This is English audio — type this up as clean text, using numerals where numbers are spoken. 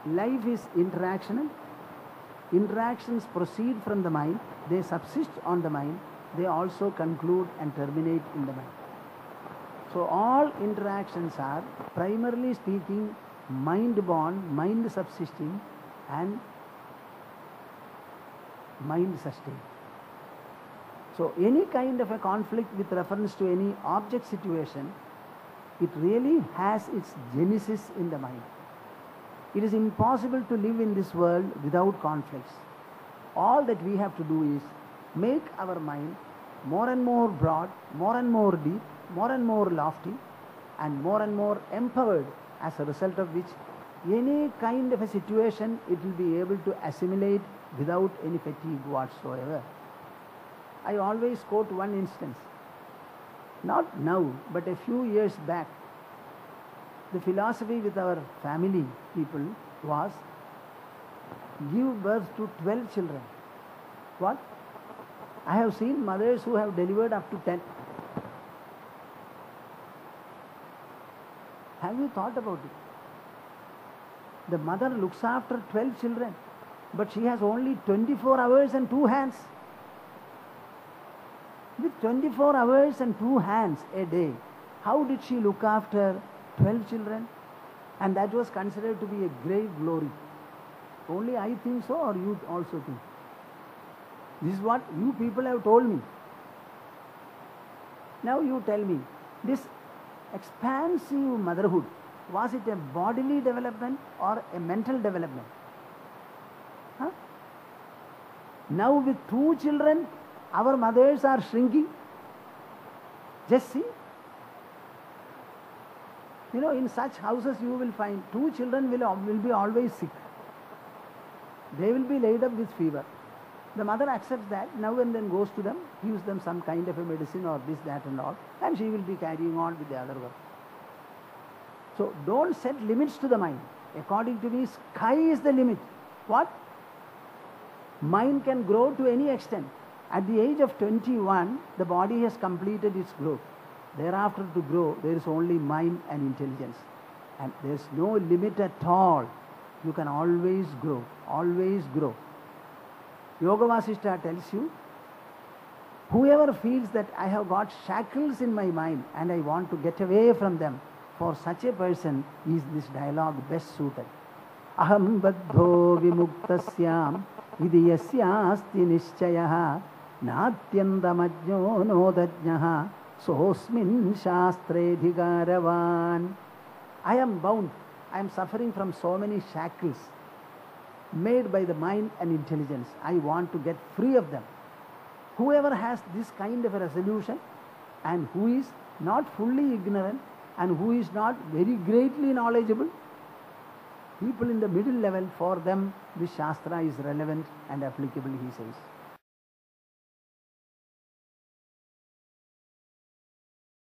life is interactional. Interactions proceed from the mind, they subsist on the mind, they also conclude and terminate in the mind. So all interactions are, primarily speaking, mind-born, mind-subsisting and mind-sustained. So any kind of a conflict with reference to any object situation, it really has its genesis in the mind. It is impossible to live in this world without conflicts. All that we have to do is make our mind more and more broad, more and more deep, more and more lofty, and more empowered, as a result of which any kind of a situation it will be able to assimilate without any fatigue whatsoever. I always quote one instance. Not now, but a few years back, the philosophy with our family people was give birth to 12 children. What? I have seen mothers who have delivered up to 10. Have you thought about it? The mother looks after 12 children, but she has only 24 hours and 2 hands. With 24 hours and 2 hands a day, how did she look after 12 children? And that was considered to be a great glory. Only I think so, or you also think? This is what you people have told me. Now you tell me, this expansive motherhood, was it a bodily development or a mental development? Huh? Now with 2 children, our mothers are shrinking. Just see. You know, in such houses you will find 2 children will be always sick. They will be laid up with fever. The mother accepts that, now and then goes to them, gives them some kind of a medicine or this, that and all, and she will be carrying on with the other work. So don't set limits to the mind. According to me, sky is the limit. What? Mind can grow to any extent. At the age of 21, the body has completed its growth. Thereafter to grow, there is only mind and intelligence. And there is no limit at all. You can always grow, always grow. Yoga Vasishtha tells you, whoever feels that I have got shackles in my mind and I want to get away from them, for such a person is this dialogue best suited. Aham baddho vimuktasyam idiyasya asti nishchayaha natyandamajno nodajnaha sosmin shastre dhigaravan. I am bound. I am suffering from so many shackles made by the mind and intelligence. I want to get free of them. Whoever has this kind of a resolution and who is not fully ignorant and who is not very greatly knowledgeable, people in the middle level, for them this Shastra is relevant and applicable, he says.